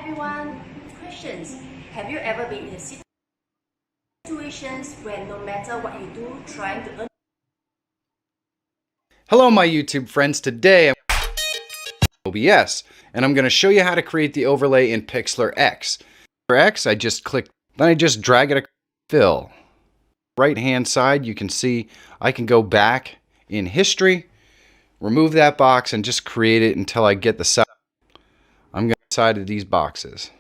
everyone. Questions. Have you ever been in situations where no matter what you do, trying to earn? Hello my YouTube friends, today I'm OBS and I'm going to show you how to create the overlay in Pixlr X. For X, I just click, then I just drag it across fill. Right hand side you can see I can go back in history, remove that box and just create it until I get the side. I'm going to side of these boxes.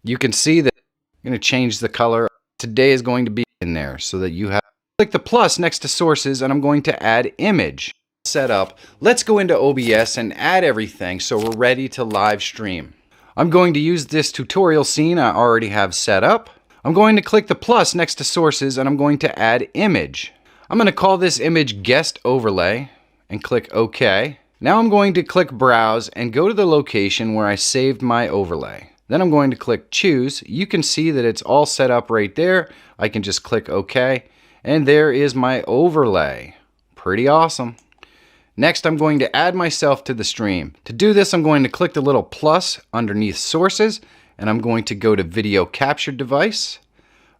You can see that I'm going to change the color. Today is going to be in there so that you have, click the plus next to sources and I'm going to add image. Set up. Let's go into OBS and add everything so we're ready to live stream. I'm going to use this tutorial scene I already have set up. I'm going to click the plus next to sources and I'm going to add image. I'm going to call this image guest overlay and click OK. Now I'm going to click browse and go to the location where I saved my overlay. Then I'm going to click choose. You can see that it's all set up right there. I can just click OK and there is my overlay. Pretty awesome. Next, I'm going to add myself to the stream. To do this, I'm going to click the little plus underneath sources, and I'm going to go to video capture device.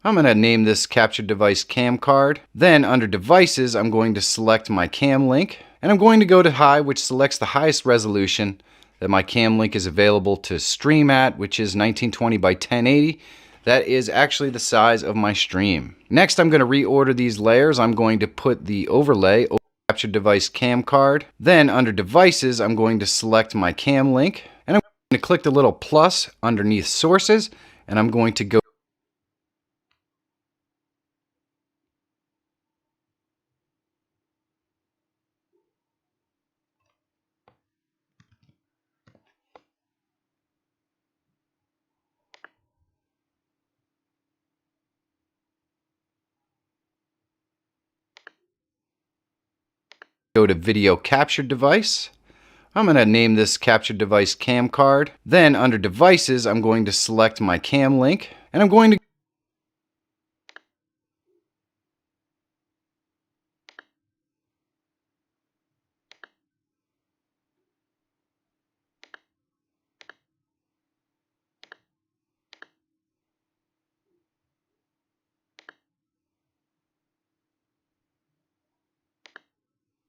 I'm going to name this capture device cam card. Then under devices, I'm going to select my cam link, and I'm going to go to high, which selects the highest resolution that my cam link is available to stream at, which is 1920 by 1080. That is actually the size of my stream. Next, I'm going to reorder these layers. I'm going to put the overlay over capture device cam card. Then under devices, I'm going to select my cam link and I'm going to click the little plus underneath sources and I'm going to go to video capture device. I'm going to name this capture device cam card. Then under devices, I'm going to select my cam link and I'm going to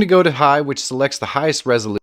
go to high, which selects the highest resolution.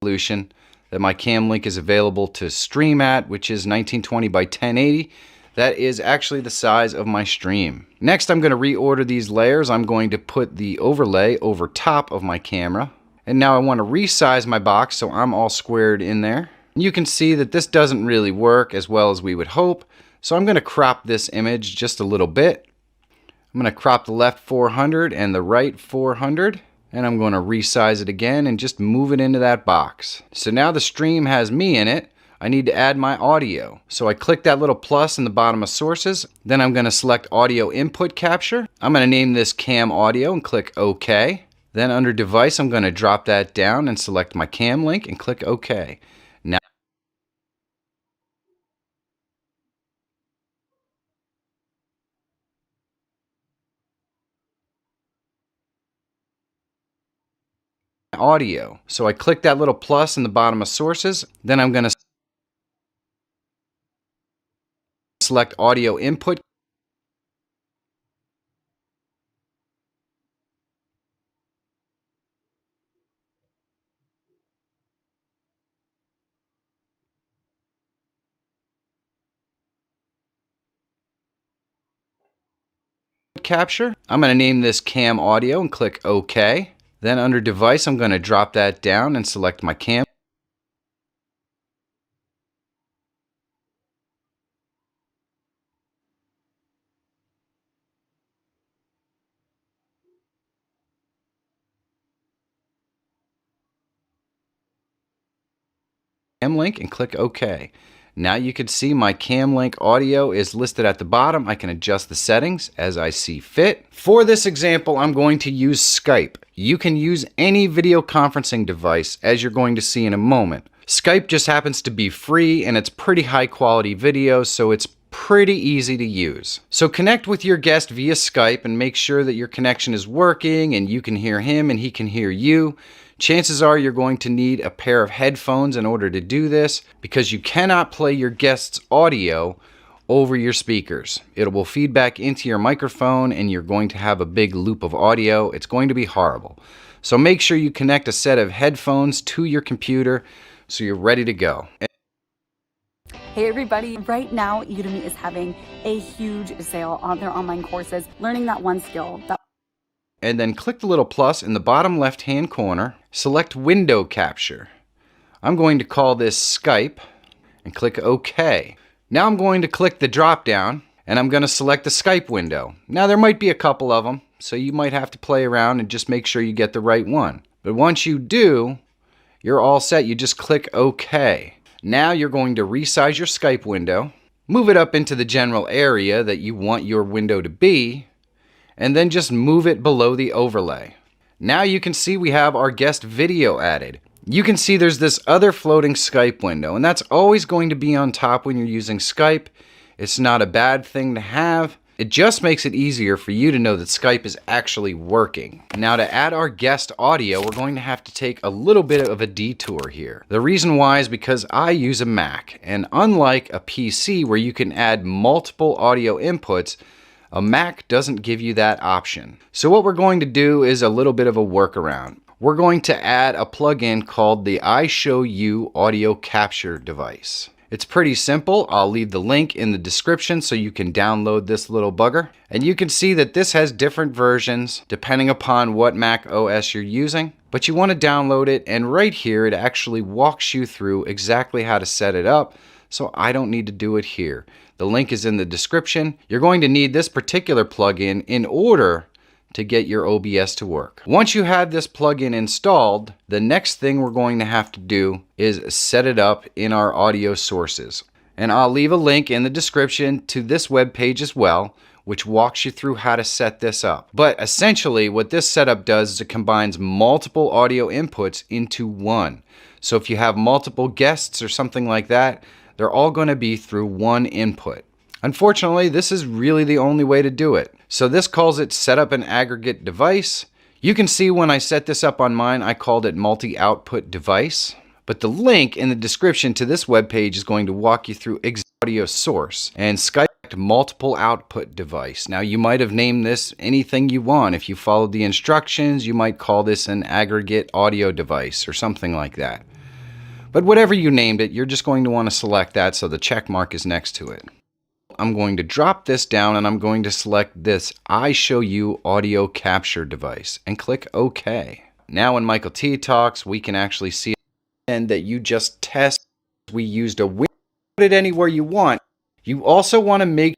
Resolution that my cam link is available to stream at, which is 1920 by 1080. That is actually the size of my stream. Next, I'm going to reorder these layers. I'm going to put the overlay over top of my camera. And now I want to resize my box so I'm all squared in there. You can see that this doesn't really work as well as we would hope. So I'm going to crop this image just a little bit. I'm going to crop the left 400 and the right 400. And I'm going to resize it again and just move it into that box. So now the stream has me in it. I need to add my audio. So I click that little plus in the bottom of sources. Then I'm going to select audio input capture. I'm going to name this cam audio and click OK. Then under device, I'm going to drop that down and select my cam link and click OK. Now audio. So I click that little plus in the bottom of sources. Then I'm going to select audio input capture. I'm going to name this cam audio and click OK. Then under device, I'm going to drop that down and select my cam. Cam link and click OK. Now you can see my cam link audio is listed at the bottom. I can adjust the settings as I see fit. For this example, I'm going to use Skype. You can use any video conferencing device, as you're going to see in a moment. Skype just happens to be free and it's pretty high quality video, so it's pretty easy to use. So connect with your guest via Skype and make sure that your connection is working and you can hear him and he can hear you. Chances are you're going to need a pair of headphones in order to do this, because you cannot play your guest's audio over your speakers. It will feed back into your microphone and you're going to have a big loop of audio. It's going to be horrible. So make sure you connect a set of headphones to your computer so you're ready to go. Hey everybody, right now Udemy is having a huge sale on their online courses, learning that one skill. And then click the little plus in the bottom left hand corner, select window capture. I'm going to call this Skype and click OK. Now I'm going to click the drop down and I'm going to select the Skype window. Now there might be a couple of them, so you might have to play around and just make sure you get the right one. But once you do, you're all set. You just click OK. Now you're going to resize your Skype window, move it up into the general area that you want your window to be, and then just move it below the overlay. Now you can see we have our guest video added. You can see there's this other floating Skype window, and that's always going to be on top when you're using Skype. It's not a bad thing to have. It just makes it easier for you to know that Skype is actually working. Now to add our guest audio, we're going to have to take a little bit of a detour here. The reason why is because I use a Mac, and unlike a PC where you can add multiple audio inputs, a Mac doesn't give you that option. So what we're going to do is a little bit of a workaround. We're going to add a plugin called the iShowU audio capture device. It's pretty simple. I'll leave the link in the description so you can download this little bugger. And you can see that this has different versions depending upon what Mac OS you're using. But you want to download it, and right here it actually walks you through exactly how to set it up, so I don't need to do it here. The link is in the description. You're going to need this particular plugin in order to get your OBS to work. Once you have this plugin installed, the next thing we're going to have to do is set it up in our audio sources. And I'll leave a link in the description to this web page as well, which walks you through how to set this up. But essentially what this setup does is it combines multiple audio inputs into one. So if you have multiple guests or something like that, they're all going to be through one input. Unfortunately, this is really the only way to do it. So this calls it set up an aggregate device. You can see when I set this up on mine, I called it multi-output device. But the link in the description to this webpage is going to walk you through audio source and Skype multiple output device. Now you might have named this anything you want. If you followed the instructions, you might call this an aggregate audio device or something like that. But whatever you named it, you're just going to want to select that so the check mark is next to it. I'm going to drop this down and I'm going to select this iShowU audio capture device and click OK. Now when Michael T talks, we can actually see that you just test. We used a window. Put it anywhere you want. You also want to make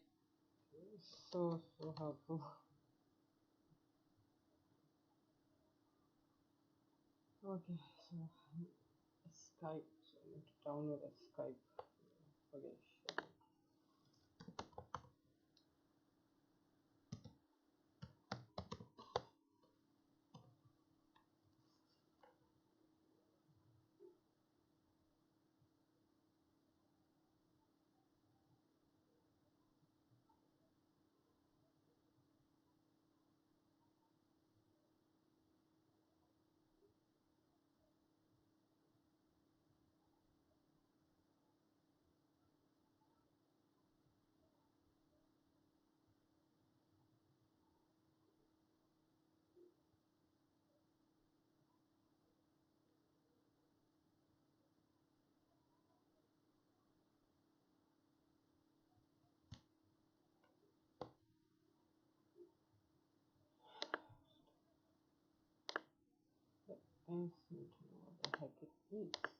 Okay, so Skype. So I need to download a Skype. Okay, sure. I need to know what the heck it is.